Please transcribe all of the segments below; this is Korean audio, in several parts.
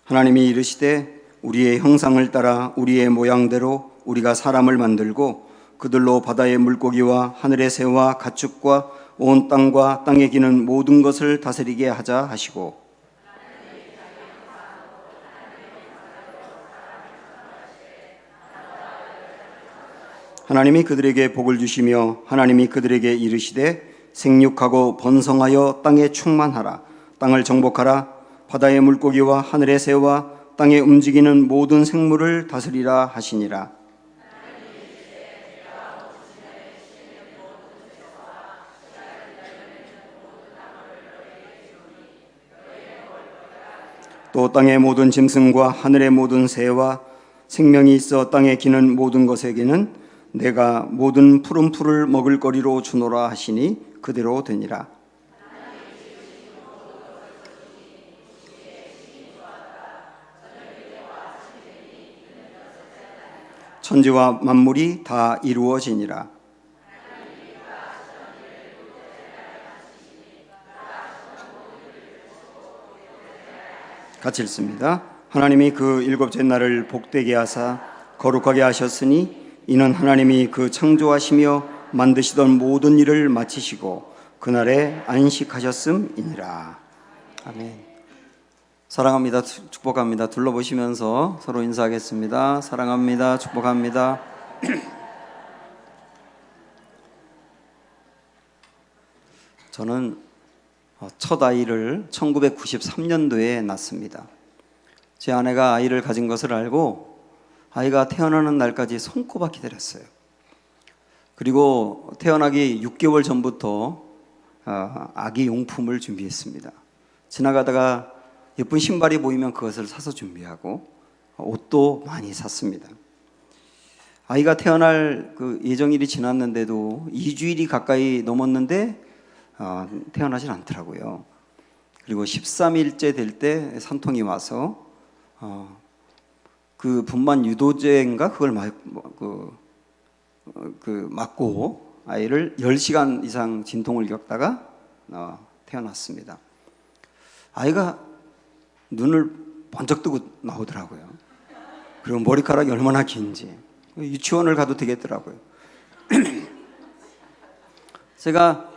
하나님이 이르시되 우리의 형상을 따라 우리의 모양대로 우리가 사람을 만들고 그들로 바다의 물고기와 하늘의 새와 가축과 온 땅과 땅에 기는 모든 것을 다스리게 하자 하시고, 하나님이 그들에게 복을 주시며 하나님이 그들에게 이르시되 생육하고 번성하여 땅에 충만하라. 땅을 정복하라. 바다의 물고기와 하늘의 새와 땅에 움직이는 모든 생물을 다스리라 하시니라. 또 땅의 모든 짐승과 하늘의 모든 새와 생명이 있어 땅에 기는 모든 것에게는 내가 모든 푸른 풀을 먹을 거리로 주노라 하시니 그대로 되니라. 천지와 만물이 다 이루어지니라. 같이 읽습니다. 하나님이 그 일곱째 날을 복되게 하사 거룩하게 하셨으니 이는 하나님이 그 창조하시며 만드시던 모든 일을 마치시고 그날에 안식하셨음이니라. 아멘. 사랑합니다. 축복합니다. 둘러보시면서 서로 인사하겠습니다. 사랑합니다. 축복합니다. 저는 첫 아이를 1993년도에 낳습니다. 제 아내가 아이를 가진 것을 알고 아이가 태어나는 날까지 손꼽아 기다렸어요. 그리고 태어나기 6개월 전부터 아기 용품을 준비했습니다. 지나가다가 예쁜 신발이 보이면 그것을 사서 준비하고 옷도 많이 샀습니다. 아이가 태어날 그 예정일이 지났는데도 2주일이 가까이 넘었는데 태어나질 않더라고요. 그리고 13일째 될 때 산통이 와서 그 분만 유도제인가 그걸 맞고 아이를 10시간 이상 진통을 겪다가 태어났습니다. 아이가 눈을 번쩍 뜨고 나오더라고요. 그리고 머리카락이 얼마나 긴지 유치원을 가도 되겠더라고요. 제가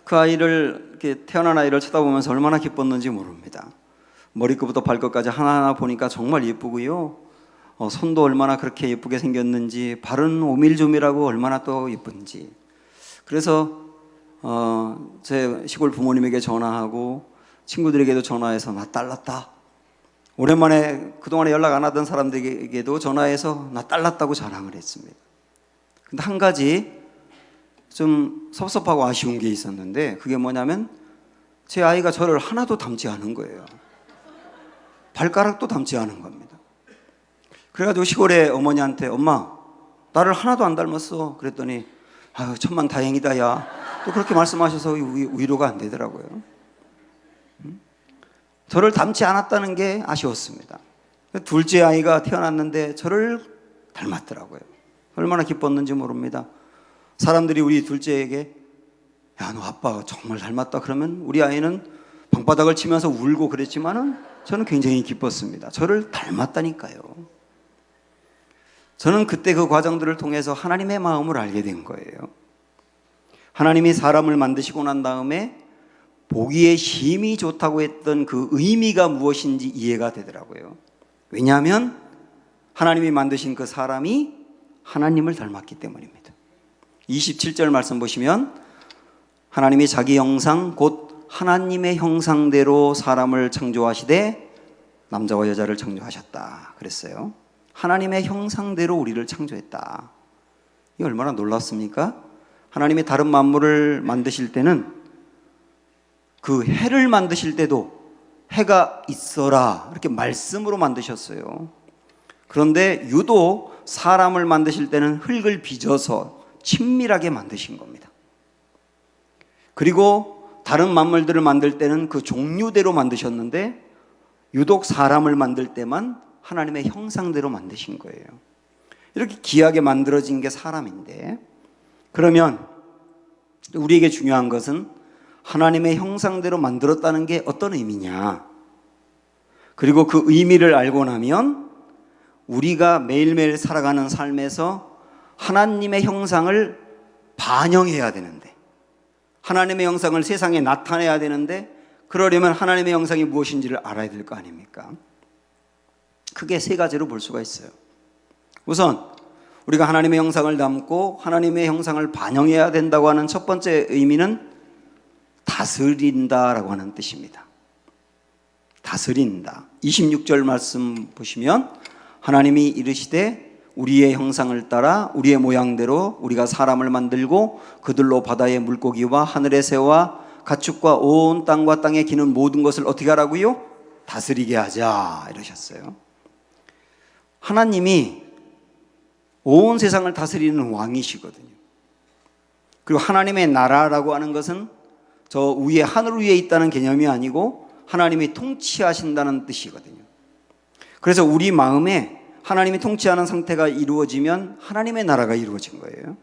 그 아이를 이렇게 태어난 아이를 쳐다보면서 얼마나 기뻤는지 모릅니다. 머리끝부터 발끝까지 하나하나 보니까 정말 예쁘고요. 손도 얼마나 그렇게 예쁘게 생겼는지, 발은 오밀조밀하고 얼마나 또 예쁜지. 그래서 제 시골 부모님에게 전화하고 친구들에게도 전화해서 나 딸 낳았다. 오랜만에 그동안에 연락 안 하던 사람들에게도 전화해서 나 딸 낳았다고 자랑을 했습니다. 근데 한 가지 좀 섭섭하고 아쉬운 게 있었는데 그게 뭐냐면 제 아이가 저를 하나도 닮지 않은 거예요. 발가락도 닮지 않은 겁니다. 그래가지고 시골에 어머니한테 엄마 나를 하나도 안 닮았어 그랬더니 아유 천만 다행이다 야 또 그렇게 말씀하셔서 위로가 안 되더라고요. 저를 닮지 않았다는 게 아쉬웠습니다. 둘째 아이가 태어났는데 저를 닮았더라고요. 얼마나 기뻤는지 모릅니다. 사람들이 우리 둘째에게 야, 너 아빠 정말 닮았다 그러면 우리 아이는 방바닥을 치면서 울고 그랬지만은 저는 굉장히 기뻤습니다. 저를 닮았다니까요. 저는 그때 그 과정들을 통해서 하나님의 마음을 알게 된 거예요. 하나님이 사람을 만드시고 난 다음에 보기에 힘이 좋다고 했던 그 의미가 무엇인지 이해가 되더라고요. 왜냐하면 하나님이 만드신 그 사람이 하나님을 닮았기 때문입니다. 27절 말씀 보시면 하나님이 자기 형상 곧 하나님의 형상대로 사람을 창조하시되 남자와 여자를 창조하셨다 그랬어요. 하나님의 형상대로 우리를 창조했다. 이게 얼마나 놀랍습니까? 하나님이 다른 만물을 만드실 때는 그 해를 만드실 때도 해가 있어라 이렇게 말씀으로 만드셨어요. 그런데 유독 사람을 만드실 때는 흙을 빚어서 친밀하게 만드신 겁니다. 그리고 다른 만물들을 만들 때는 그 종류대로 만드셨는데 유독 사람을 만들 때만 하나님의 형상대로 만드신 거예요. 이렇게 귀하게 만들어진 게 사람인데, 그러면 우리에게 중요한 것은 하나님의 형상대로 만들었다는 게 어떤 의미냐? 그리고 그 의미를 알고 나면 우리가 매일매일 살아가는 삶에서 하나님의 형상을 반영해야 되는데, 하나님의 형상을 세상에 나타내야 되는데, 그러려면 하나님의 형상이 무엇인지를 알아야 될 거 아닙니까? 크게 세 가지로 볼 수가 있어요. 우선 우리가 하나님의 형상을 담고 하나님의 형상을 반영해야 된다고 하는 첫 번째 의미는 다스린다라고 하는 뜻입니다. 다스린다. 26절 말씀 보시면 하나님이 이르시되 우리의 형상을 따라 우리의 모양대로 우리가 사람을 만들고 그들로 바다의 물고기와 하늘의 새와 가축과 온 땅과 땅에 기는 모든 것을 어떻게 하라고요? 다스리게 하자 이러셨어요. 하나님이 온 세상을 다스리는 왕이시거든요. 그리고 하나님의 나라라고 하는 것은 저 위에 하늘 위에 있다는 개념이 아니고 하나님이 통치하신다는 뜻이거든요. 그래서 우리 마음에 하나님이 통치하는 상태가 이루어지면 하나님의 나라가 이루어진 거예요.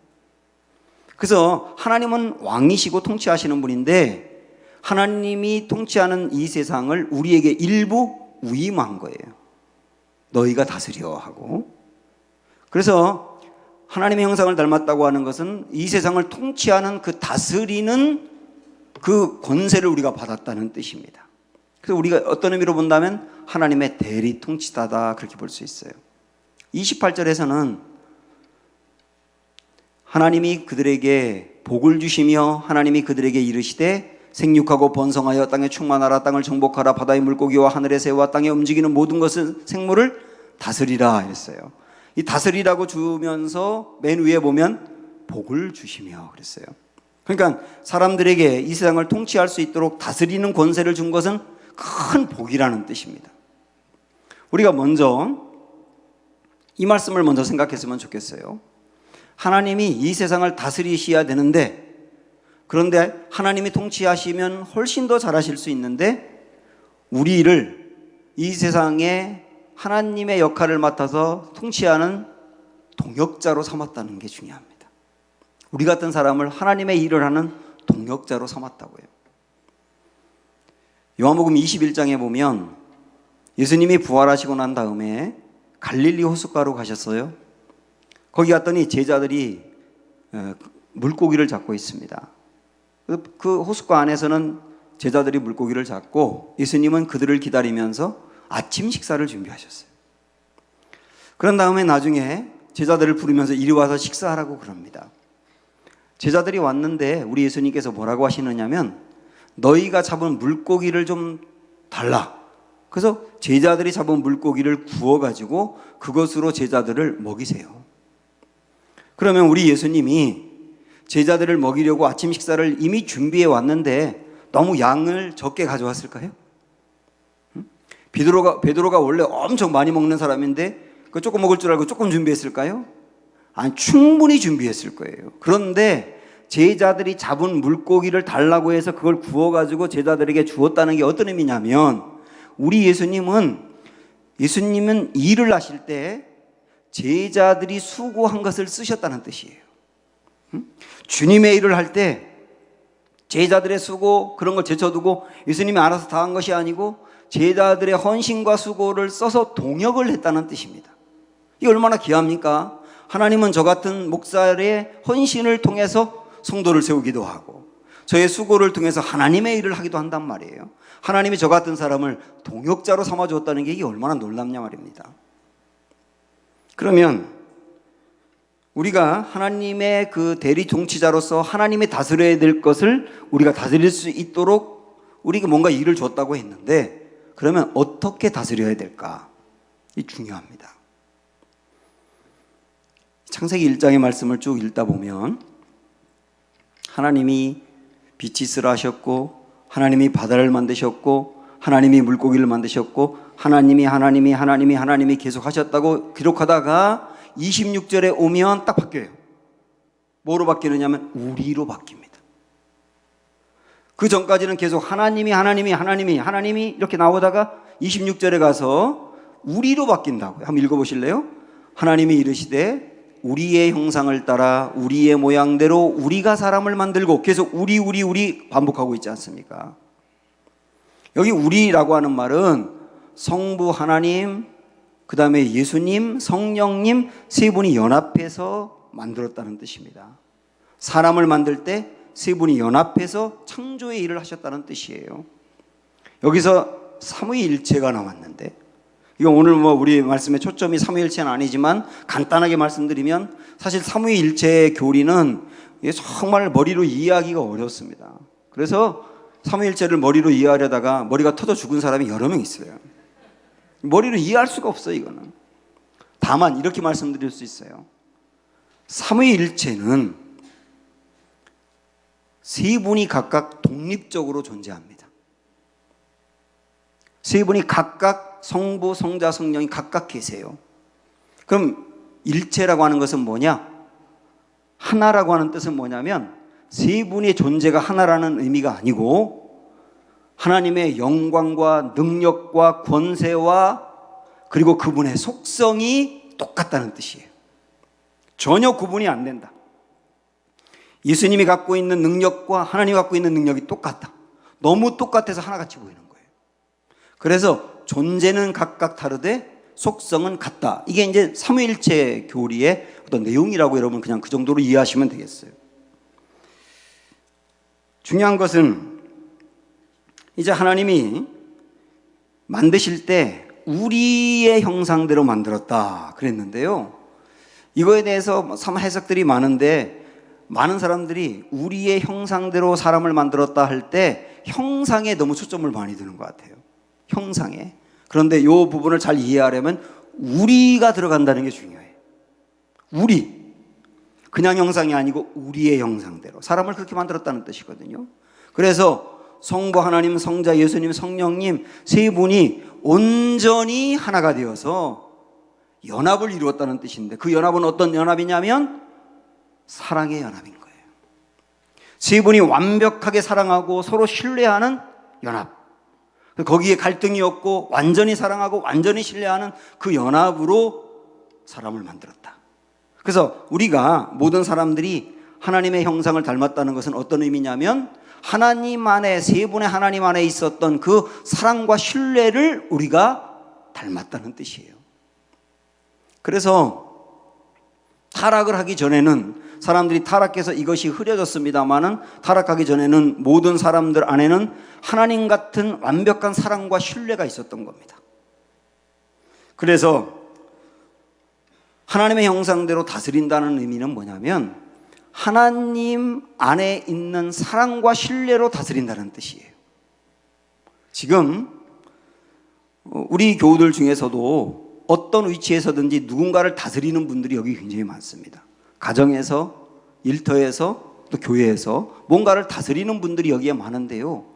그래서 하나님은 왕이시고 통치하시는 분인데 하나님이 통치하는 이 세상을 우리에게 일부 위임한 거예요. 너희가 다스려 하고. 그래서 하나님의 형상을 닮았다고 하는 것은 이 세상을 통치하는 그 다스리는 그 권세를 우리가 받았다는 뜻입니다. 그래서 우리가 어떤 의미로 본다면 하나님의 대리 통치자다 그렇게 볼 수 있어요. 28절에서는 하나님이 그들에게 복을 주시며 하나님이 그들에게 이르시되 생육하고 번성하여 땅에 충만하라 땅을 정복하라 바다의 물고기와 하늘의 새와 땅에 움직이는 모든 것은 생물을 다스리라 했어요. 이 다스리라고 주면서 맨 위에 보면 복을 주시며 그랬어요. 그러니까 사람들에게 이 세상을 통치할 수 있도록 다스리는 권세를 준 것은 큰 복이라는 뜻입니다. 우리가 먼저 이 말씀을 먼저 생각했으면 좋겠어요. 하나님이 이 세상을 다스리셔야 되는데, 그런데 하나님이 통치하시면 훨씬 더 잘하실 수 있는데 우리를 이 세상에 하나님의 역할을 맡아서 통치하는 동역자로 삼았다는 게 중요합니다. 우리 같은 사람을 하나님의 일을 하는 동역자로 삼았다고요. 요한복음 21장에 보면 예수님이 부활하시고 난 다음에 갈릴리 호숫가로 가셨어요. 거기 갔더니 제자들이 물고기를 잡고 있습니다. 그 호숫가 안에서는 제자들이 물고기를 잡고 예수님은 그들을 기다리면서 아침 식사를 준비하셨어요. 그런 다음에 나중에 제자들을 부르면서 이리 와서 식사하라고 그럽니다. 제자들이 왔는데 우리 예수님께서 뭐라고 하시느냐면 너희가 잡은 물고기를 좀 달라. 그래서 제자들이 잡은 물고기를 구워가지고 그것으로 제자들을 먹이세요. 그러면 우리 예수님이 제자들을 먹이려고 아침 식사를 이미 준비해 왔는데 너무 양을 적게 가져왔을까요? 베드로가 원래 엄청 많이 먹는 사람인데 그 조금 먹을 줄 알고 조금 준비했을까요? 아니, 충분히 준비했을 거예요. 그런데 제자들이 잡은 물고기를 달라고 해서 그걸 구워가지고 제자들에게 주었다는 게 어떤 의미냐면 우리 예수님은 일을 하실 때 제자들이 수고한 것을 쓰셨다는 뜻이에요. 주님의 일을 할 때 제자들의 수고 그런 걸 제쳐두고 예수님이 알아서 다 한 것이 아니고 제자들의 헌신과 수고를 써서 동역을 했다는 뜻입니다. 이게 얼마나 귀합니까? 하나님은 저 같은 목사의 헌신을 통해서 성도를 세우기도 하고 저의 수고를 통해서 하나님의 일을 하기도 한단 말이에요. 하나님이 저 같은 사람을 동역자로 삼아주었다는 게 이게 얼마나 놀랍냐 말입니다. 그러면 우리가 하나님의 그 대리 통치자로서 하나님이 다스려야 될 것을 우리가 다스릴 수 있도록 우리가 뭔가 일을 줬다고 했는데 그러면 어떻게 다스려야 될까? 이 중요합니다. 창세기 1장의 말씀을 쭉 읽다 보면 하나님이 빛이 있으라 하셨고 하나님이 바다를 만드셨고 하나님이 물고기를 만드셨고 하나님이 계속 하셨다고 기록하다가 26절에 오면 딱 바뀌어요. 뭐로 바뀌느냐면 우리로 바뀝니다. 그 전까지는 계속 하나님이 이렇게 나오다가 26절에 가서 우리로 바뀐다고요. 한번 읽어보실래요? 하나님이 이르시되 우리의 형상을 따라 우리의 모양대로 우리가 사람을 만들고 계속 우리 반복하고 있지 않습니까? 여기 우리라고 하는 말은 성부 하나님, 그 다음에 예수님, 성령님 세 분이 연합해서 만들었다는 뜻입니다. 사람을 만들 때 세 분이 연합해서 창조의 일을 하셨다는 뜻이에요. 여기서 삼위일체가 나왔는데, 이거 오늘 우리 말씀의 초점이 삼위일체는 아니지만 간단하게 말씀드리면 사실 삼위일체의 교리는 정말 머리로 이해하기가 어렵습니다. 그래서 삼위일체를 머리로 이해하려다가 머리가 터져 죽은 사람이 여러 명 있어요. 머리로 이해할 수가 없어요, 이거는. 다만 이렇게 말씀드릴 수 있어요. 삼위일체는 세 분이 각각 독립적으로 존재합니다. 세 분이 각각 성부, 성자, 성령이 각각 계세요. 그럼 일체라고 하는 것은 뭐냐? 하나라고 하는 뜻은 뭐냐면 세 분의 존재가 하나라는 의미가 아니고 하나님의 영광과 능력과 권세와 그리고 그분의 속성이 똑같다는 뜻이에요. 전혀 구분이 안 된다. 예수님이 갖고 있는 능력과 하나님이 갖고 있는 능력이 똑같다. 너무 똑같아서 하나같이 보이는 거예요. 그래서 존재는 각각 다르되 속성은 같다. 이게 이제 삼위일체 교리의 어떤 내용이라고 여러분 그냥 그 정도로 이해하시면 되겠어요. 중요한 것은 이제 하나님이 만드실 때 우리의 형상대로 만들었다 그랬는데요. 이거에 대해서 참 해석들이 많은데 많은 사람들이 우리의 형상대로 사람을 만들었다 할 때 형상에 너무 초점을 많이 두는 것 같아요. 형상에. 그런데 이 부분을 잘 이해하려면 우리가 들어간다는 게 중요해요. 우리. 그냥 형상이 아니고 우리의 형상대로. 사람을 그렇게 만들었다는 뜻이거든요. 그래서 성부 하나님, 성자 예수님, 성령님 세 분이 온전히 하나가 되어서 연합을 이루었다는 뜻인데 그 연합은 어떤 연합이냐면 사랑의 연합인 거예요. 세 분이 완벽하게 사랑하고 서로 신뢰하는 연합. 거기에 갈등이 없고 완전히 사랑하고 완전히 신뢰하는 그 연합으로 사람을 만들었다. 그래서 우리가 모든 사람들이 하나님의 형상을 닮았다는 것은 어떤 의미냐면 하나님 안에 세 분의 하나님 안에 있었던 그 사랑과 신뢰를 우리가 닮았다는 뜻이에요. 그래서 타락을 하기 전에는 사람들이 타락해서 이것이 흐려졌습니다마는 타락하기 전에는 모든 사람들 안에는 하나님 같은 완벽한 사랑과 신뢰가 있었던 겁니다. 그래서 하나님의 형상대로 다스린다는 의미는 뭐냐면 하나님 안에 있는 사랑과 신뢰로 다스린다는 뜻이에요. 지금 우리 교우들 중에서도 어떤 위치에서든지 누군가를 다스리는 분들이 여기 굉장히 많습니다. 가정에서, 일터에서, 또 교회에서 뭔가를 다스리는 분들이 여기에 많은데요.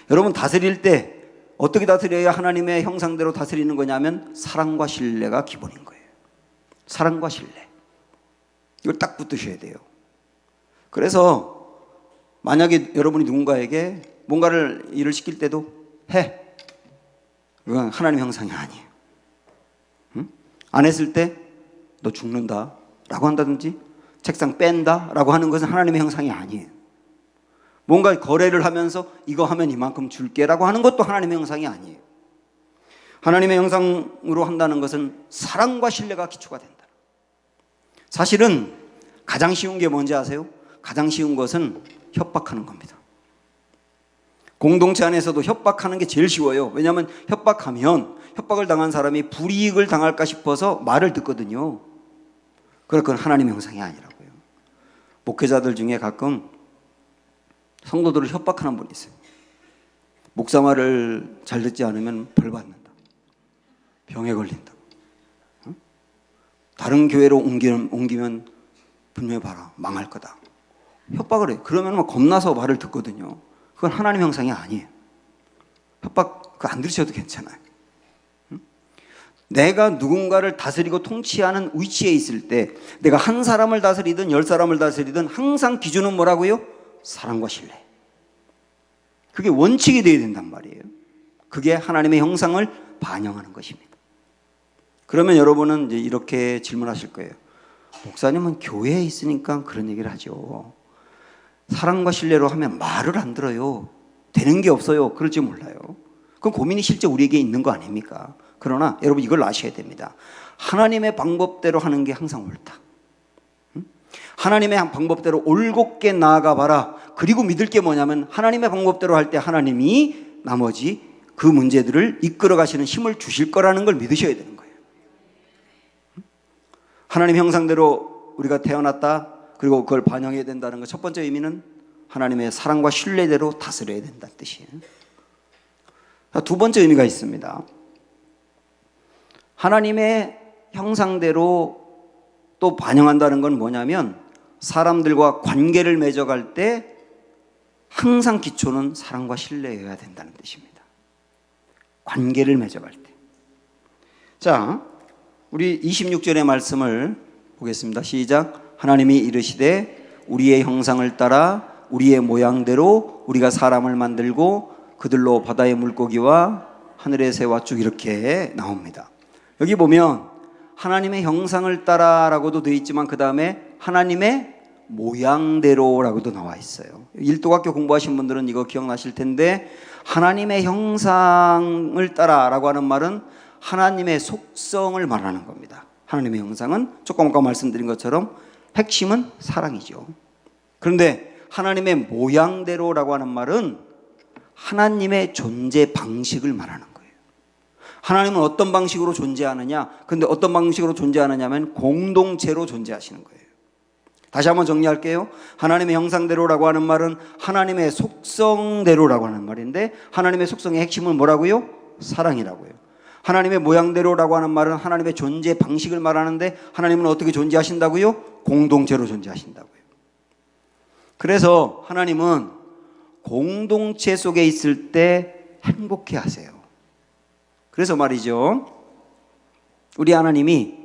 여러분 다스릴 때 어떻게 다스려야 하나님의 형상대로 다스리는 거냐면 사랑과 신뢰가 기본인 거예요. 사랑과 신뢰. 이걸 딱 붙드셔야 돼요. 그래서 만약에 여러분이 누군가에게 뭔가를 일을 시킬 때도 해. 그건 하나님의 형상이 아니에요. 응? 안 했을 때 너 죽는다 라고 한다든지 책상 뺀다 라고 하는 것은 하나님의 형상이 아니에요. 뭔가 거래를 하면서 이거 하면 이만큼 줄게 라고 하는 것도 하나님의 형상이 아니에요. 하나님의 형상으로 한다는 것은 사랑과 신뢰가 기초가 된다. 사실은 가장 쉬운 게 뭔지 아세요? 가장 쉬운 것은 협박하는 겁니다. 공동체 안에서도 협박하는 게 제일 쉬워요. 왜냐하면 협박하면 협박을 당한 사람이 불이익을 당할까 싶어서 말을 듣거든요. 그건 하나님의 형상이 아니라고요. 목회자들 중에 가끔 성도들을 협박하는 분이 있어요. 목사 말을 잘 듣지 않으면 벌 받는다. 병에 걸린다. 다른 교회로 옮기면 분명히 봐라. 망할 거다. 협박을 해요. 그러면 겁나서 말을 듣거든요. 그건 하나님의 형상이 아니에요. 협박 그거 안 들으셔도 괜찮아요. 내가 누군가를 다스리고 통치하는 위치에 있을 때 내가 한 사람을 다스리든 10사람을 다스리든 항상 기준은 뭐라고요? 사랑과 신뢰. 그게 원칙이 되어야 된단 말이에요. 그게 하나님의 형상을 반영하는 것입니다. 그러면 여러분은 이제 이렇게 질문하실 거예요. 목사님은 교회에 있으니까 그런 얘기를 하죠. 사랑과 신뢰로 하면 말을 안 들어요. 되는 게 없어요. 그럴지 몰라요. 그 고민이 실제 우리에게 있는 거 아닙니까? 그러나 여러분 이걸 아셔야 됩니다. 하나님의 방법대로 하는 게 항상 옳다. 하나님의 방법대로 올곧게 나아가 봐라. 그리고 믿을 게 뭐냐면 하나님의 방법대로 할 때 하나님이 나머지 그 문제들을 이끌어 가시는 힘을 주실 거라는 걸 믿으셔야 되는 거예요. 하나님 형상대로 우리가 태어났다. 그리고 그걸 반영해야 된다는 것 첫 번째 의미는 하나님의 사랑과 신뢰대로 다스려야 된다는 뜻이에요. 두 번째 의미가 있습니다. 하나님의 형상대로 또 반영한다는 건 뭐냐면 사람들과 관계를 맺어갈 때 항상 기초는 사랑과 신뢰여야 된다는 뜻입니다. 관계를 맺어갈 때. 자, 우리 26절의 말씀을 보겠습니다. 시작. 하나님이 이르시되 우리의 형상을 따라 우리의 모양대로 우리가 사람을 만들고 그들로 바다의 물고기와 하늘의 새와 쭉 이렇게 나옵니다. 여기 보면 하나님의 형상을 따라라고도 되어 있지만 그 다음에 하나님의 모양대로라고도 나와 있어요. 일도학교 공부하신 분들은 이거 기억나실 텐데 하나님의 형상을 따라라고 하는 말은 하나님의 속성을 말하는 겁니다. 하나님의 형상은 조금 아까 말씀드린 것처럼 핵심은 사랑이죠. 그런데 하나님의 모양대로라고 하는 말은 하나님의 존재 방식을 말하는 거예요. 하나님은 어떤 방식으로 존재하느냐? 근데 어떤 방식으로 존재하느냐면 공동체로 존재하시는 거예요. 다시 한번 정리할게요. 하나님의 형상대로라고 하는 말은 하나님의 속성대로라고 하는 말인데 하나님의 속성의 핵심은 뭐라고요? 사랑이라고요. 하나님의 모양대로라고 하는 말은 하나님의 존재 방식을 말하는데 하나님은 어떻게 존재하신다고요? 공동체로 존재하신다고요. 그래서 하나님은 공동체 속에 있을 때 행복해 하세요. 그래서 말이죠. 우리 하나님이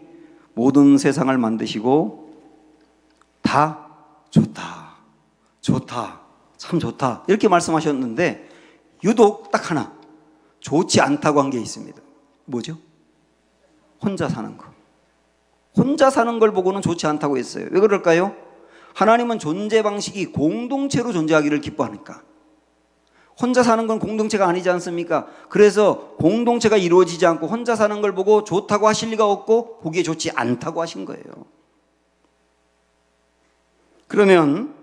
모든 세상을 만드시고 다 좋다, 좋다, 참 좋다 이렇게 말씀하셨는데 유독 딱 하나 좋지 않다고 한 게 있습니다. 뭐죠? 혼자 사는 거. 혼자 사는 걸 보고는 좋지 않다고 했어요. 왜 그럴까요? 하나님은 존재 방식이 공동체로 존재하기를 기뻐하니까. 혼자 사는 건 공동체가 아니지 않습니까? 그래서 공동체가 이루어지지 않고 혼자 사는 걸 보고 좋다고 하실 리가 없고 보기에 좋지 않다고 하신 거예요. 그러면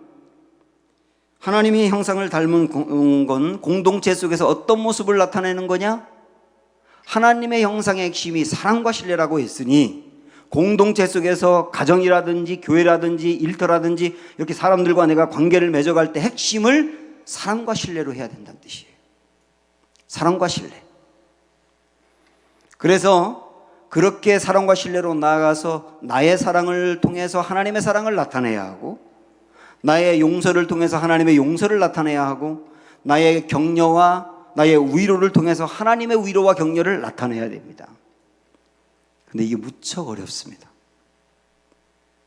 하나님의 형상을 닮은 건 공동체 속에서 어떤 모습을 나타내는 거냐? 하나님의 형상의 핵심이 사랑과 신뢰라고 했으니 공동체 속에서 가정이라든지 교회라든지 일터라든지 이렇게 사람들과 내가 관계를 맺어갈 때 핵심을 사랑과 신뢰로 해야 된다는 뜻이에요. 사랑과 신뢰. 그래서 그렇게 사랑과 신뢰로 나아가서 나의 사랑을 통해서 하나님의 사랑을 나타내야 하고 나의 용서를 통해서 하나님의 용서를 나타내야 하고 나의 격려와 나의 위로를 통해서 하나님의 위로와 격려를 나타내야 됩니다. 근데 이게 무척 어렵습니다.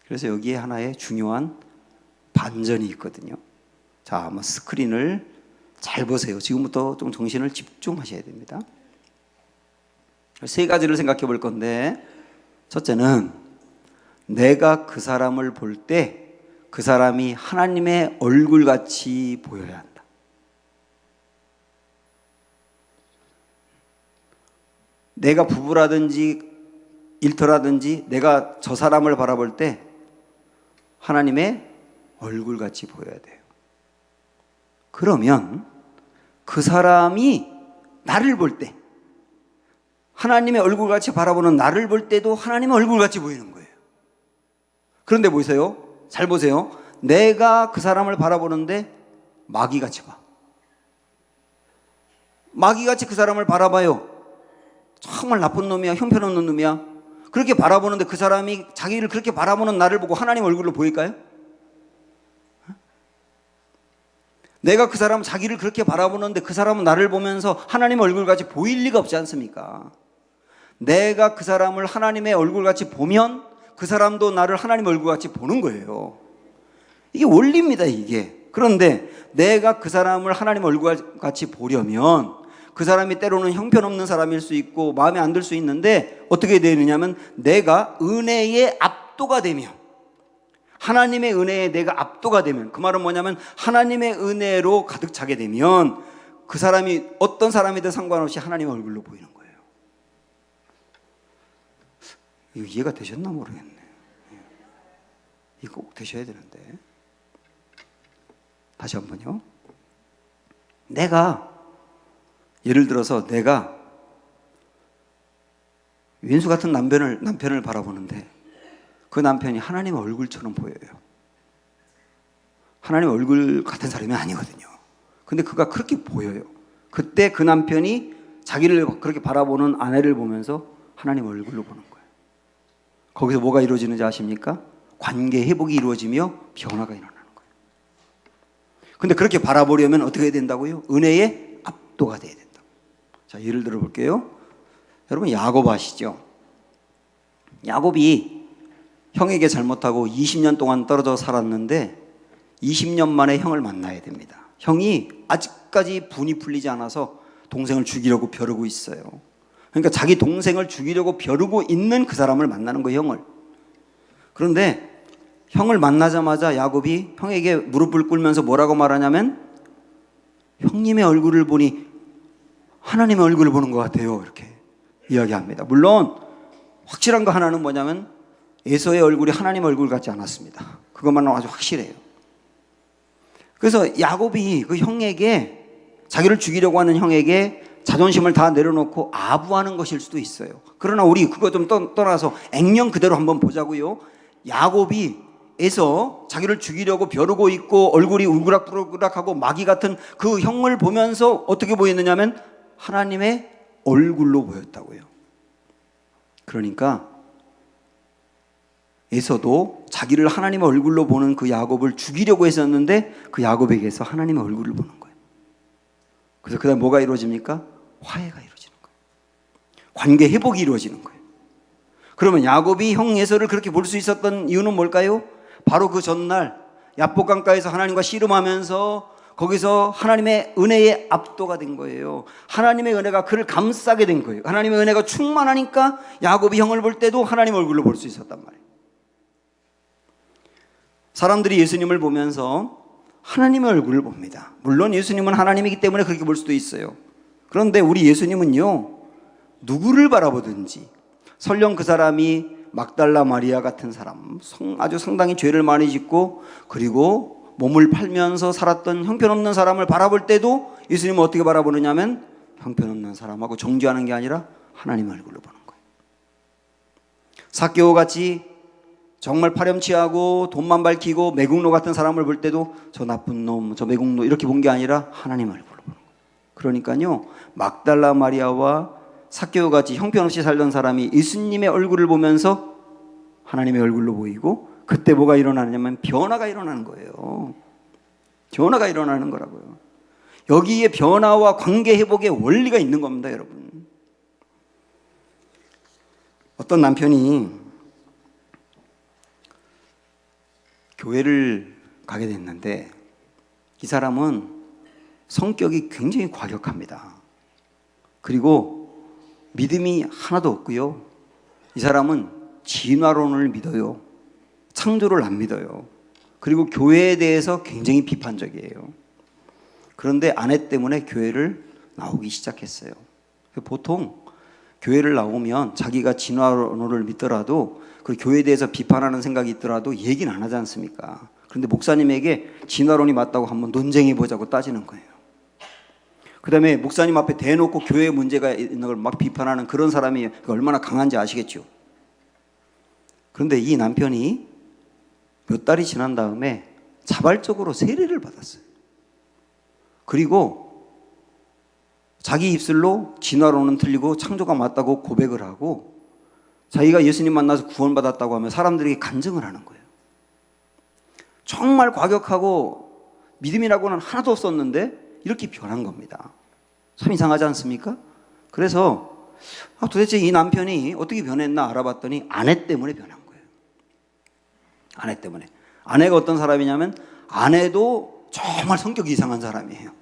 그래서 여기에 하나의 중요한 반전이 있거든요. 자, 한번 스크린을 잘 보세요. 지금부터 좀 정신을 집중하셔야 됩니다. 세 가지를 생각해 볼 건데 첫째는 내가 그 사람을 볼 때 그 사람이 하나님의 얼굴같이 보여야 한다. 내가 부부라든지 일터라든지 내가 저 사람을 바라볼 때 하나님의 얼굴같이 보여야 돼요. 그러면 그 사람이 나를 볼 때 하나님의 얼굴같이 바라보는 나를 볼 때도 하나님의 얼굴같이 보이는 거예요. 그런데 보세요. 잘 보세요. 내가 그 사람을 바라보는데 마귀같이 봐. 마귀같이 그 사람을 바라봐요. 정말 나쁜 놈이야, 형편없는 놈이야. 그렇게 바라보는데 그 사람이 자기를 그렇게 바라보는 나를 보고 하나님 얼굴로 보일까요? 내가 그 사람 자기를 그렇게 바라보는데 그 사람은 나를 보면서 하나님 얼굴같이 보일 리가 없지 않습니까? 내가 그 사람을 하나님의 얼굴같이 보면 그 사람도 나를 하나님 얼굴같이 보는 거예요. 이게 원리입니다, 이게. 그런데 내가 그 사람을 하나님 얼굴같이 보려면 그 사람이 때로는 형편없는 사람일 수 있고 마음에 안 들 수 있는데 어떻게 되느냐면 내가 은혜에 압도가 되면 하나님의 은혜에 내가 압도가 되면 그 말은 뭐냐면 하나님의 은혜로 가득 차게 되면 그 사람이 어떤 사람이든 상관없이 하나님의 얼굴로 보이는 거예요. 이거 이해가 되셨나 모르겠네. 이거 꼭 되셔야 되는데. 다시 한번요. 예를 들어서 내가 왼수 같은 남편을 바라보는데 그 남편이 하나님의 얼굴처럼 보여요. 하나님의 얼굴 같은 사람이 아니거든요. 근데 그가 그렇게 보여요. 그때 그 남편이 자기를 그렇게 바라보는 아내를 보면서 하나님의 얼굴로 보는 거예요. 거기서 뭐가 이루어지는지 아십니까? 관계 회복이 이루어지며 변화가 일어나는 거예요. 근데 그렇게 바라보려면 어떻게 해야 된다고요? 은혜의 압도가 돼야 된다. 자, 예를 들어 볼게요. 여러분 야곱 아시죠? 야곱이 형에게 잘못하고 20년 동안 떨어져 살았는데 20년 만에 형을 만나야 됩니다. 형이 아직까지 분이 풀리지 않아서 동생을 죽이려고 벼르고 있어요. 그러니까 자기 동생을 죽이려고 벼르고 있는 그 사람을 만나는 거예요, 형을. 그런데 형을 만나자마자 야곱이 형에게 무릎을 꿇으면서 뭐라고 말하냐면 형님의 얼굴을 보니 하나님의 얼굴을 보는 것 같아요. 이렇게 이야기합니다. 물론 확실한 거 하나는 뭐냐면 에서의 얼굴이 하나님 얼굴 같지 않았습니다. 그것만은 아주 확실해요. 그래서 야곱이 그 형에게 자기를 죽이려고 하는 형에게 자존심을 다 내려놓고 아부하는 것일 수도 있어요. 그러나 우리 그거 좀 떠나서 액면 그대로 한번 보자고요. 야곱이 에서 자기를 죽이려고 벼르고 있고 얼굴이 울그락불그락하고 마귀 같은 그 형을 보면서 어떻게 보였느냐면 하나님의 얼굴로 보였다고요. 그러니까 에서도 자기를 하나님의 얼굴로 보는 그 야곱을 죽이려고 했었는데 그 야곱에게서 하나님의 얼굴을 보는 거예요. 그래서 그 다음에 뭐가 이루어집니까? 화해가 이루어지는 거예요. 관계 회복이 이루어지는 거예요. 그러면 야곱이 형 에서를 그렇게 볼 수 있었던 이유는 뭘까요? 바로 그 전날 야복강가에서 하나님과 씨름하면서 거기서 하나님의 은혜의 압도가 된 거예요. 하나님의 은혜가 그를 감싸게 된 거예요. 하나님의 은혜가 충만하니까 야곱이 형을 볼 때도 하나님 얼굴로 볼 수 있었단 말이에요. 사람들이 예수님을 보면서 하나님의 얼굴을 봅니다. 물론 예수님은 하나님이기 때문에 그렇게 볼 수도 있어요. 그런데 우리 예수님은요, 누구를 바라보든지 설령 그 사람이 막달라 마리아 같은 사람, 아주 상당히 죄를 많이 짓고 그리고 몸을 팔면서 살았던 형편없는 사람을 바라볼 때도 예수님은 어떻게 바라보느냐면 형편없는 사람하고 정죄하는 게 아니라 하나님의 얼굴로 보는 거예요. 삭개오 같이 정말 파렴치하고 돈만 밝히고 매국노 같은 사람을 볼 때도 저 나쁜 놈, 저 매국노 이렇게 본 게 아니라 하나님의 얼굴로 보는 거예요. 그러니까요, 막달라 마리아와 삭개오 같이 형편없이 살던 사람이 예수님의 얼굴을 보면서 하나님의 얼굴로 보이고 그때 뭐가 일어나냐면 변화가 일어나는 거예요. 변화가 일어나는 거라고요. 여기에 변화와 관계 회복의 원리가 있는 겁니다, 여러분. 어떤 남편이 교회를 가게 됐는데 이 사람은 성격이 굉장히 과격합니다. 그리고 믿음이 하나도 없고요. 이 사람은 진화론을 믿어요. 창조를 안 믿어요. 그리고 교회에 대해서 굉장히 비판적이에요. 그런데 아내 때문에 교회를 나오기 시작했어요. 보통 교회를 나오면 자기가 진화론을 믿더라도 그 교회에 대해서 비판하는 생각이 있더라도 얘기는 안 하지 않습니까? 그런데 목사님에게 진화론이 맞다고 한번 논쟁해 보자고 따지는 거예요. 그 다음에 목사님 앞에 대놓고 교회에 문제가 있는 걸 막 비판하는 그런 사람이 얼마나 강한지 아시겠죠? 그런데 이 남편이 몇 달이 지난 다음에 자발적으로 세례를 받았어요. 그리고 자기 입술로 진화론은 틀리고 창조가 맞다고 고백을 하고 자기가 예수님 만나서 구원받았다고 하면 사람들에게 간증을 하는 거예요. 정말 과격하고 믿음이라고는 하나도 없었는데 이렇게 변한 겁니다. 참 이상하지 않습니까? 그래서 도대체 이 남편이 어떻게 변했나 알아봤더니 아내 때문에 변한 거예요. 아내 때문에. 아내가 어떤 사람이냐면 아내도 정말 성격이 이상한 사람이에요.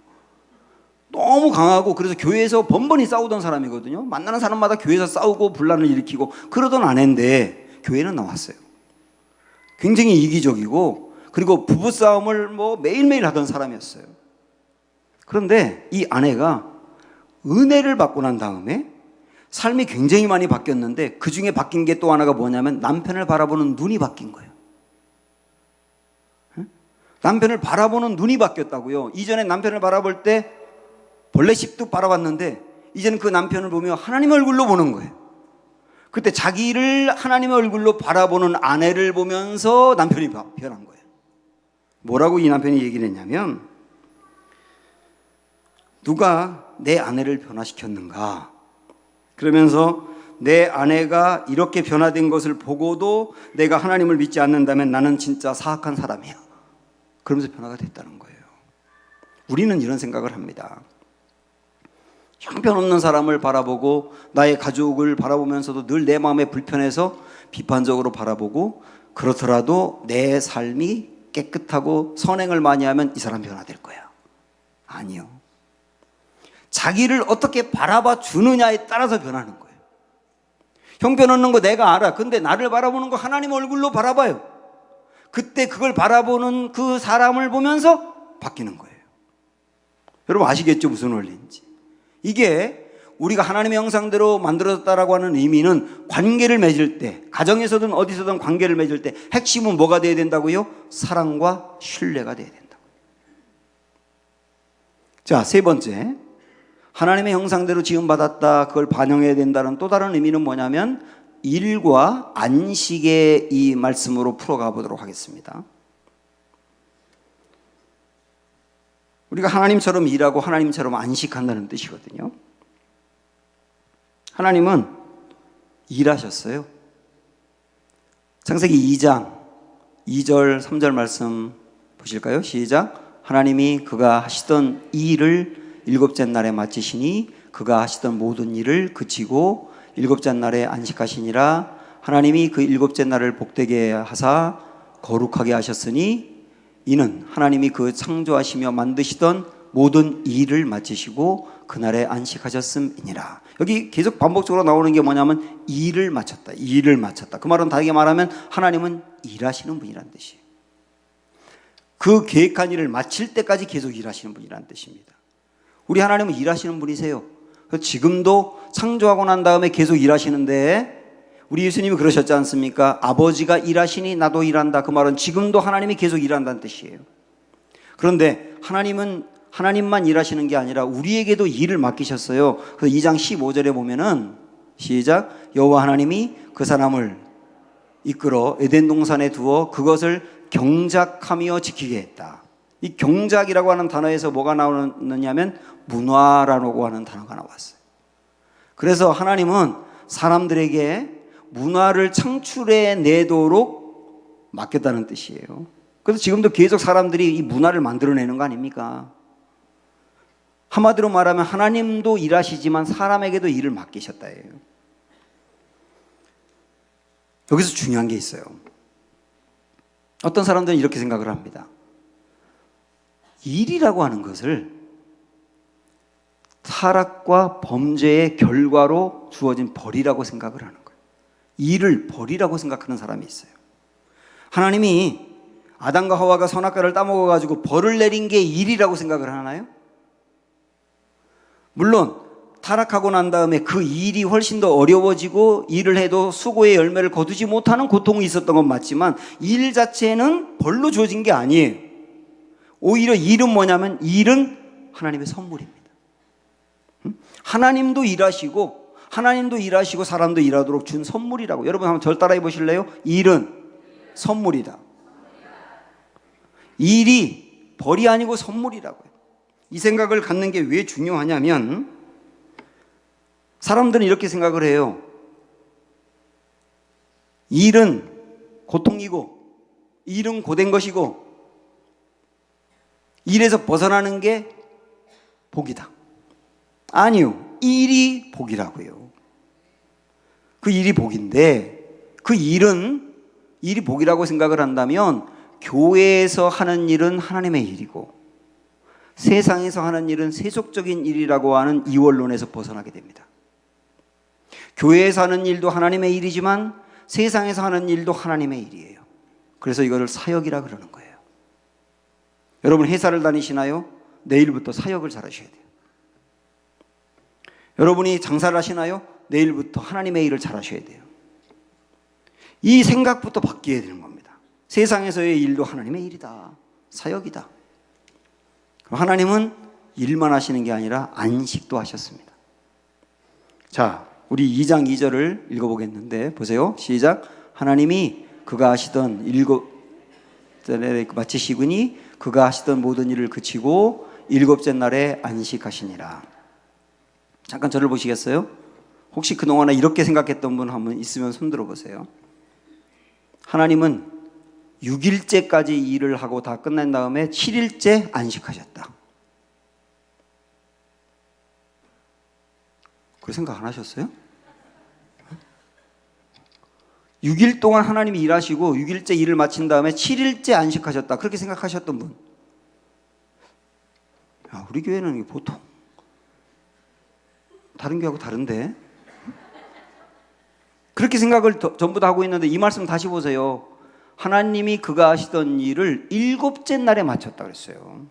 너무 강하고 그래서 교회에서 번번이 싸우던 사람이거든요. 만나는 사람마다 교회에서 싸우고 분란을 일으키고 그러던 아내인데 교회는 나왔어요. 굉장히 이기적이고 그리고 부부싸움을 매일매일 하던 사람이었어요. 그런데 이 아내가 은혜를 받고 난 다음에 삶이 굉장히 많이 바뀌었는데 그 중에 바뀐 게 또 하나가 뭐냐면 남편을 바라보는 눈이 바뀐 거예요. 남편을 바라보는 눈이 바뀌었다고요. 이전에 남편을 바라볼 때 벌레씩도 바라봤는데 이제는 그 남편을 보며 하나님 얼굴로 보는 거예요. 그때 자기를 하나님의 얼굴로 바라보는 아내를 보면서 남편이 변한 거예요. 뭐라고 이 남편이 얘기를 했냐면, 누가 내 아내를 변화시켰는가? 그러면서 내 아내가 이렇게 변화된 것을 보고도 내가 하나님을 믿지 않는다면 나는 진짜 사악한 사람이야. 그러면서 변화가 됐다는 거예요. 우리는 이런 생각을 합니다. 형편없는 사람을 바라보고 나의 가족을 바라보면서도 늘 내 마음에 불편해서 비판적으로 바라보고, 그렇더라도 내 삶이 깨끗하고 선행을 많이 하면 이 사람 변화될 거야. 아니요. 자기를 어떻게 바라봐 주느냐에 따라서 변하는 거예요. 형편없는 거 내가 알아. 근데 나를 바라보는 거 하나님 얼굴로 바라봐요. 그때 그걸 바라보는 그 사람을 보면서 바뀌는 거예요. 여러분 아시겠죠? 무슨 원리인지. 이게 우리가 하나님의 형상대로 만들어졌다라고 하는 의미는 관계를 맺을 때, 가정에서든 어디서든 관계를 맺을 때 핵심은 뭐가 돼야 된다고요? 사랑과 신뢰가 돼야 된다고요. 자, 세 번째, 하나님의 형상대로 지음받았다, 그걸 반영해야 된다는 또 다른 의미는 뭐냐면 일과 안식의 이 말씀으로 풀어가 보도록 하겠습니다. 우리가 하나님처럼 일하고 하나님처럼 안식한다는 뜻이거든요. 하나님은 일하셨어요. 창세기 2장 2절 3절 말씀 보실까요? 시작. 하나님이 그가 하시던 이 일을 일곱째 날에 마치시니 그가 하시던 모든 일을 그치고 일곱째 날에 안식하시니라. 하나님이 그 일곱째 날을 복되게 하사 거룩하게 하셨으니 이는 하나님이 그 창조하시며 만드시던 모든 일을 마치시고 그날에 안식하셨음이니라. 여기 계속 반복적으로 나오는 게 뭐냐면 일을 마쳤다, 일을 마쳤다. 그 말은 다르게 말하면 하나님은 일하시는 분이라는 뜻이에요. 그 계획한 일을 마칠 때까지 계속 일하시는 분이라는 뜻입니다. 우리 하나님은 일하시는 분이세요. 지금도 창조하고 난 다음에 계속 일하시는데, 우리 예수님이 그러셨지 않습니까? 아버지가 일하시니 나도 일한다. 그 말은 지금도 하나님이 계속 일한다는 뜻이에요. 그런데 하나님만 일하시는 게 아니라 우리에게도 일을 맡기셨어요. 그래서 2장 15절에 보면은 시작. 여호와 하나님이 그 사람을 이끌어 에덴 동산에 두어 그것을 경작하며 지키게 했다. 이 경작이라고 하는 단어에서 뭐가 나오느냐면 문화라고 하는 단어가 나왔어요. 그래서 하나님은 사람들에게 문화를 창출해 내도록 맡겼다는 뜻이에요. 그래서 지금도 계속 사람들이 이 문화를 만들어내는 거 아닙니까? 한마디로 말하면 하나님도 일하시지만 사람에게도 일을 맡기셨다예요. 여기서 중요한 게 있어요. 어떤 사람들은 이렇게 생각을 합니다. 일이라고 하는 것을 타락과 범죄의 결과로 주어진 벌이라고 생각을 하는 거예요. 일을 벌이라고 생각하는 사람이 있어요. 하나님이 아담과 하와가 선악과를 따먹어가지고 벌을 내린 게 일이라고 생각을 하나요? 물론 타락하고 난 다음에 그 일이 훨씬 더 어려워지고 일을 해도 수고의 열매를 거두지 못하는 고통이 있었던 건 맞지만 일 자체는 벌로 주어진 게 아니에요. 오히려 일은 뭐냐면 일은 하나님의 선물입니다. 하나님도 일하시고 사람도 일하도록 준 선물이라고. 여러분 한번 절 따라해 보실래요? 일은 선물이다. 일이 벌이 아니고 선물이라고요. 이 생각을 갖는 게 왜 중요하냐면 사람들은 이렇게 생각을 해요. 일은 고통이고 일은 고된 것이고 일에서 벗어나는 게 복이다. 아니요. 일이 복이라고요. 그 일이 복인데 그 일이 복이라고 생각을 한다면 교회에서 하는 일은 하나님의 일이고 세상에서 하는 일은 세속적인 일이라고 하는 이원론에서 벗어나게 됩니다. 교회에서 하는 일도 하나님의 일이지만 세상에서 하는 일도 하나님의 일이에요. 그래서 이거를 사역이라 그러는 거예요. 여러분 회사를 다니시나요? 내일부터 사역을 잘하셔야 돼요. 여러분이 장사를 하시나요? 내일부터 하나님의 일을 잘하셔야 돼요. 이 생각부터 바뀌어야 되는 겁니다. 세상에서의 일도 하나님의 일이다. 사역이다. 하나님은 일만 하시는 게 아니라 안식도 하셨습니다. 자, 우리 2장 2절을 읽어보겠는데 보세요. 시작. 하나님이 그가 하시던 7절에 마치시더니 그가 하시던 모든 일을 그치고 7째 날에 안식하시니라. 잠깐 저를 보시겠어요? 혹시 그동안에 이렇게 생각했던 분 한 분 있으면 손 들어보세요. 하나님은 6일째까지 일을 하고 다 끝난 다음에 7일째 안식하셨다. 그런 생각 안 하셨어요? 6일 동안 하나님이 일하시고 6일째 일을 마친 다음에 7일째 안식하셨다. 그렇게 생각하셨던 분. 야, 우리 교회는 보통 다른 교회하고 다른데? 그렇게 생각을 전부 다 하고 있는데 이 말씀 다시 보세요. 하나님이 그가 하시던 일을 7째 날에 마쳤다 그랬어요.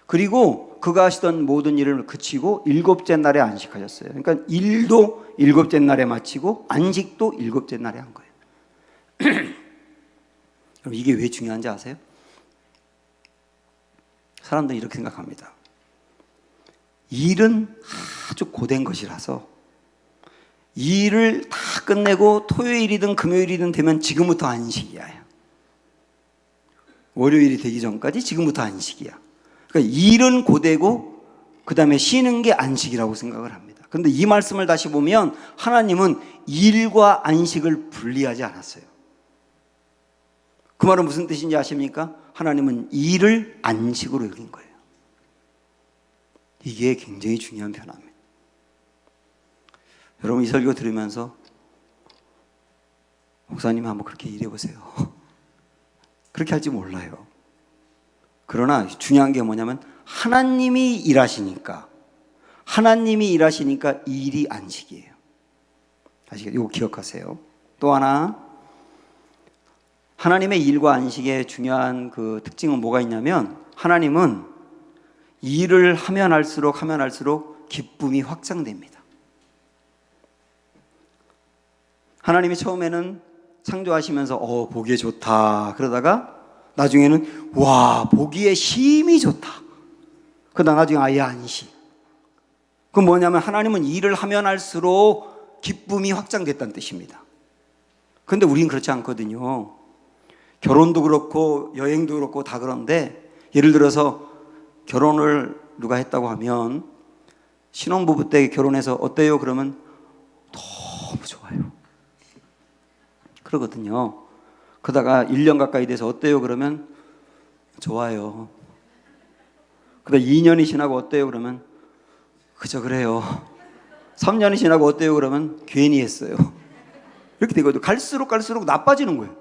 그리고 그가 하시던 모든 일을 그치고 7째 날에 안식하셨어요. 그러니까 일도 7째 날에 마치고 안식도 7째 날에 한 거예요. 그럼 이게 왜 중요한지 아세요? 사람들이 이렇게 생각합니다. 일은 아주 고된 것이라서 일을 다 끝내고 토요일이든 금요일이든 되면 지금부터 안식이야. 월요일이 되기 전까지 지금부터 안식이야. 그러니까 일은 고되고 그 다음에 쉬는 게 안식이라고 생각을 합니다. 그런데 이 말씀을 다시 보면 하나님은 일과 안식을 분리하지 않았어요. 그 말은 무슨 뜻인지 아십니까? 하나님은 일을 안식으로 여긴 거예요. 이게 굉장히 중요한 변화입니다. 여러분 이 설교 들으면서 목사님 한번 그렇게 일해보세요. 그렇게 할지 몰라요. 그러나 중요한 게 뭐냐면 하나님이 일하시니까 일이 안식이에요. 아시겠죠? 이거 기억하세요. 또 하나 하나님의 일과 안식의 중요한 그 특징은 뭐가 있냐면 하나님은 일을 하면 할수록 기쁨이 확장됩니다. 하나님이 처음에는 창조하시면서 보기에 좋다 그러다가 나중에는 와 보기에 힘이 좋다. 그러다 나중에 아예 안식. 그건 뭐냐면 하나님은 일을 하면 할수록 기쁨이 확장됐다는 뜻입니다. 그런데 우리는 그렇지 않거든요. 결혼도 그렇고 여행도 그렇고 다 그런데 예를 들어서 결혼을 누가 했다고 하면 신혼부부 때 결혼해서 어때요? 그러면 너무 좋아요. 그러거든요. 그러다가 1년 가까이 돼서 어때요? 그러면 좋아요. 그러다 2년이 지나고 어때요? 그러면 그저 그래요. 3년이 지나고 어때요? 그러면 괜히 했어요. 이렇게 되거든요. 갈수록 나빠지는 거예요.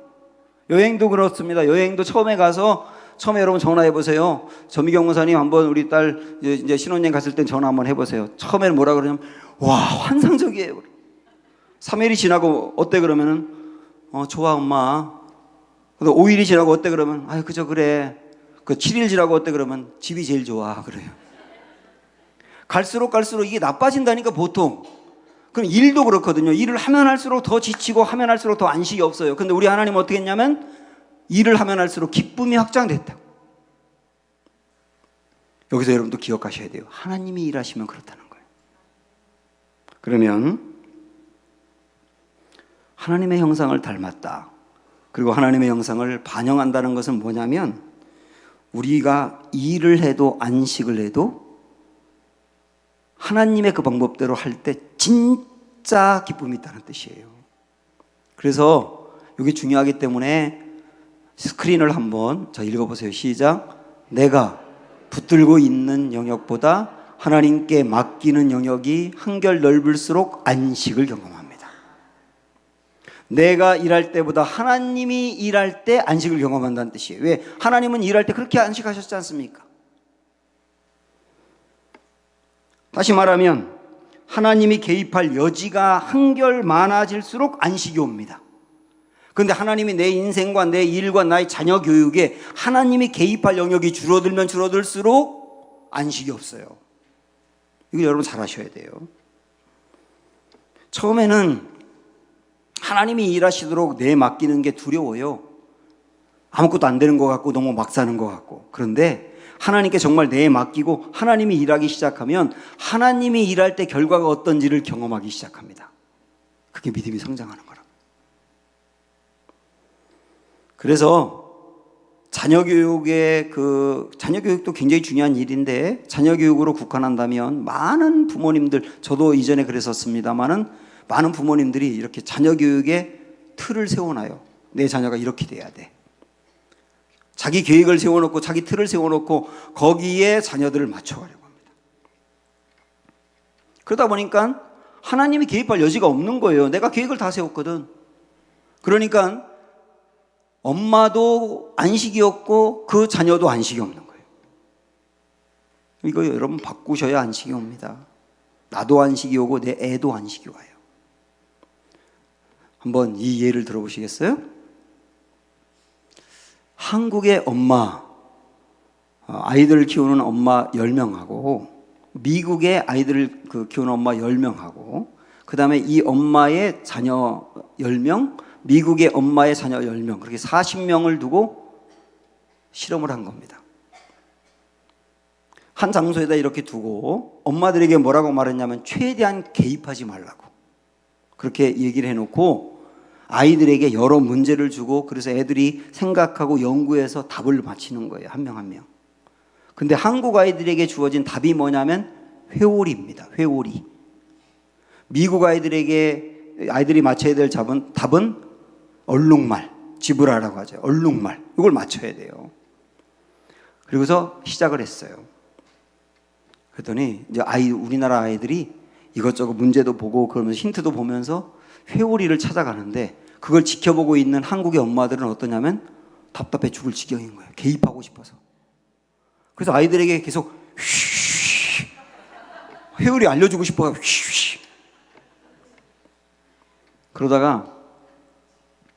여행도 그렇습니다. 여행도 처음에 여러분 전화해 보세요. 전미경 목사님 한번 우리 딸 이제 신혼여행 갔을 땐 전화 한번 해보세요. 처음에는 뭐라 그러냐면 와 환상적이에요. 3일이 지나고 어때 그러면은 좋아 엄마. 5일이 지나고 어때 그러면 아유 그저 그래. 그 7일 지나고 어때 그러면 집이 제일 좋아 그래요. 갈수록 이게 나빠진다니까 보통. 그럼 일도 그렇거든요. 일을 하면 할수록 더 지치고 하면 할수록 더 안식이 없어요. 근데 우리 하나님은 어떻게 했냐면 일을 하면 할수록 기쁨이 확장됐다. 여기서 여러분도 기억하셔야 돼요. 하나님이 일하시면 그렇다는 거예요. 그러면 하나님의 형상을 닮았다. 그리고 하나님의 형상을 반영한다는 것은 뭐냐면 우리가 일을 해도 안식을 해도 하나님의 그 방법대로 할 때 진짜 기쁨이 있다는 뜻이에요. 그래서 이게 중요하기 때문에 스크린을 한번 읽어보세요. 시작. 내가 붙들고 있는 영역보다 하나님께 맡기는 영역이 한결 넓을수록 안식을 경험합니다. 내가 일할 때보다 하나님이 일할 때 안식을 경험한다는 뜻이에요. 왜? 하나님은 일할 때 그렇게 안식하셨지 않습니까? 다시 말하면 하나님이 개입할 여지가 한결 많아질수록 안식이 옵니다. 그런데 하나님이 내 인생과 내 일과 나의 자녀 교육에 하나님이 개입할 영역이 줄어들면 줄어들수록 안식이 없어요. 이거 여러분 잘 아셔야 돼요. 처음에는 하나님이 일하시도록 내 맡기는 게 두려워요. 아무것도 안 되는 것 같고 너무 막 사는 것 같고. 그런데 하나님께 정말 내 맡기고 하나님이 일하기 시작하면 하나님이 일할 때 결과가 어떤지를 경험하기 시작합니다. 그게 믿음이 성장하는 거라. 그래서 자녀 교육도 굉장히 중요한 일인데, 자녀 교육으로 국한한다면 많은 부모님들, 저도 이전에 그랬었습니다만은 많은 부모님들이 이렇게 자녀 교육에 틀을 세워놔요. 내 자녀가 이렇게 돼야 돼. 자기 계획을 세워놓고 자기 틀을 세워놓고 거기에 자녀들을 맞춰가려고 합니다. 그러다 보니까 하나님이 개입할 여지가 없는 거예요. 내가 계획을 다 세웠거든. 그러니까 엄마도 안식이 없고 그 자녀도 안식이 없는 거예요. 이거 여러분 바꾸셔야 안식이 옵니다. 나도 안식이 오고 내 애도 안식이 와요. 한번 이 예를 들어보시겠어요? 한국의 엄마, 아이들을 키우는 엄마 10명하고 미국의 아이들을 키우는 엄마 10명하고 그 다음에 이 엄마의 자녀 10명, 미국의 엄마의 자녀 10명, 그렇게 40명을 두고 실험을 한 겁니다. 한 장소에다 이렇게 두고 엄마들에게 뭐라고 말했냐면 최대한 개입하지 말라고 그렇게 얘기를 해놓고 아이들에게 여러 문제를 주고 그래서 애들이 생각하고 연구해서 답을 맞히는 거예요. 한 명 한 명. 근데 한국 아이들에게 주어진 답이 뭐냐면 회오리입니다. 회오리. 미국 아이들이 맞춰야 될 답은 얼룩말, 지브라라고 하죠. 얼룩말. 이걸 맞춰야 돼요. 그리고서 시작을 했어요. 그랬더니 이제 우리나라 아이들이 이것저것 문제도 보고 그러면서 힌트도 보면서 회오리를 찾아가는데 그걸 지켜보고 있는 한국의 엄마들은 어떠냐면 답답해 죽을 지경인 거예요. 개입하고 싶어서. 그래서 아이들에게 계속 회오리 알려주고 싶어요. 그러다가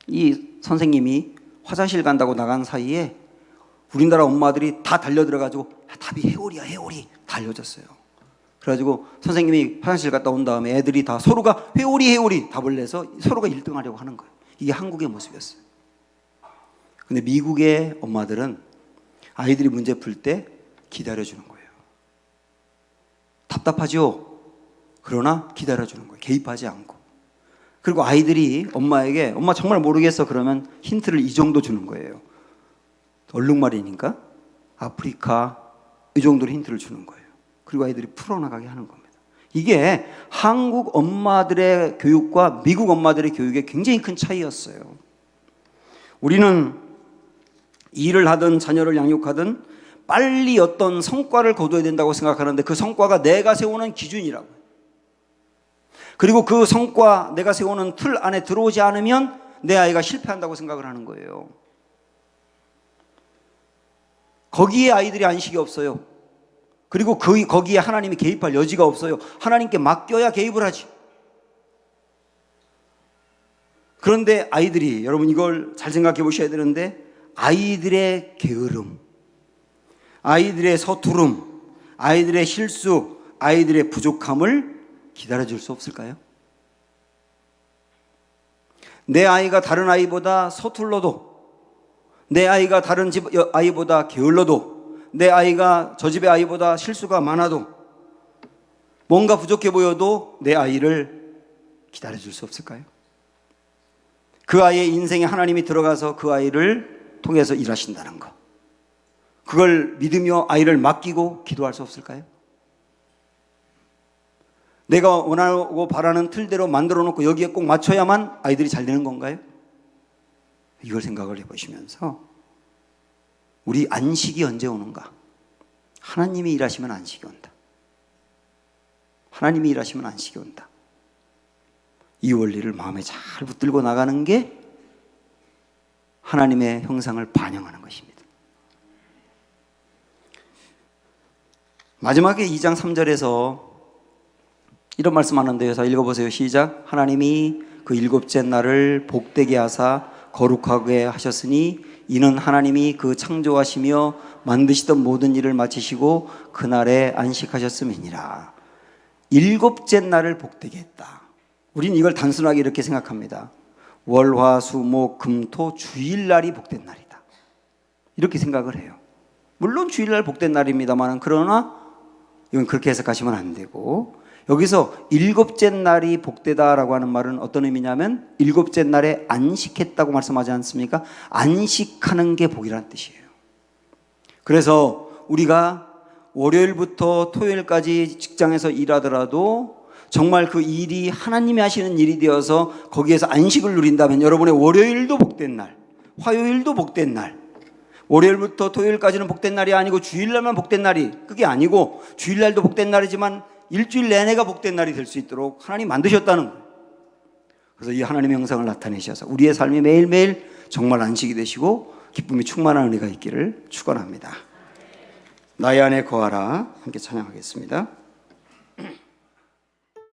이 선생님이 화장실 간다고 나간 사이에 우리나라 엄마들이 다 달려들어가지고 답이 회오리야 회오리 다 알려줬어요. 그래가지고 선생님이 화장실 갔다 온 다음에 애들이 다 서로가 회오리 답을 내서 서로가 1등 하려고 하는 거예요. 이게 한국의 모습이었어요. 근데 미국의 엄마들은 아이들이 문제 풀 때 기다려주는 거예요. 답답하죠? 그러나 기다려주는 거예요. 개입하지 않고. 그리고 아이들이 엄마에게 엄마 정말 모르겠어 그러면 힌트를 이 정도 주는 거예요. 얼룩말이니까 아프리카 이 정도로 힌트를 주는 거예요. 그리고 아이들이 풀어나가게 하는 겁니다. 이게 한국 엄마들의 교육과 미국 엄마들의 교육에 굉장히 큰 차이였어요. 우리는 일을 하든 자녀를 양육하든 빨리 어떤 성과를 거둬야 된다고 생각하는데 그 성과가 내가 세우는 기준이라고. 그리고 그 성과 내가 세우는 틀 안에 들어오지 않으면 내 아이가 실패한다고 생각을 하는 거예요. 거기에 아이들이 안식이 없어요. 그리고 거기에 하나님이 개입할 여지가 없어요. 하나님께 맡겨야 개입을 하지. 그런데 아이들이 여러분 이걸 잘 생각해 보셔야 되는데 아이들의 게으름, 아이들의 서투름, 아이들의 실수, 아이들의 부족함을 기다려줄 수 없을까요? 내 아이가 다른 아이보다 서툴러도, 내 아이가 다른 집 아이보다 게을러도, 내 아이가 저 집의 아이보다 실수가 많아도, 뭔가 부족해 보여도 내 아이를 기다려줄 수 없을까요? 그 아이의 인생에 하나님이 들어가서 그 아이를 통해서 일하신다는 것, 그걸 믿으며 아이를 맡기고 기도할 수 없을까요? 내가 원하고 바라는 틀대로 만들어 놓고 여기에 꼭 맞춰야만 아이들이 잘 되는 건가요? 이걸 생각을 해보시면서 우리 안식이 언제 오는가? 하나님이 일하시면 안식이 온다. 하나님이 일하시면 안식이 온다. 이 원리를 마음에 잘 붙들고 나가는 게 하나님의 형상을 반영하는 것입니다. 마지막에 2장 3절에서 이런 말씀하는데요. 자, 읽어보세요. 시작. 하나님이 그 일곱째 날을 복되게 하사 거룩하게 하셨으니 이는 하나님이 그 창조하시며 만드시던 모든 일을 마치시고 그날에 안식하셨음이니라. 일곱째 날을 복되게 했다. 우리는 이걸 단순하게 이렇게 생각합니다. 월, 화, 수, 목, 금, 토 주일날이 복된 날이다. 이렇게 생각을 해요. 물론 주일날 복된 날입니다만 그러나 이건 그렇게 해석하시면 안 되고, 여기서 일곱째 날이 복되다라고 하는 말은 어떤 의미냐면 일곱째 날에 안식했다고 말씀하지 않습니까? 안식하는 게 복이라는 뜻이에요. 그래서 우리가 월요일부터 토요일까지 직장에서 일하더라도 정말 그 일이 하나님이 하시는 일이 되어서 거기에서 안식을 누린다면 여러분의 월요일도 복된 날, 화요일도 복된 날, 월요일부터 토요일까지는 복된 날이 아니고 주일날만 복된 날이, 그게 아니고 주일날도 복된 날이지만 일주일 내내가 복된 날이 될 수 있도록 하나님 만드셨다는 거예요. 그래서 이 하나님의 형상을 나타내셔서 우리의 삶이 매일매일 정말 안식이 되시고 기쁨이 충만한 은혜가 있기를 축원합니다. 나의 안에 거하라 함께 찬양하겠습니다.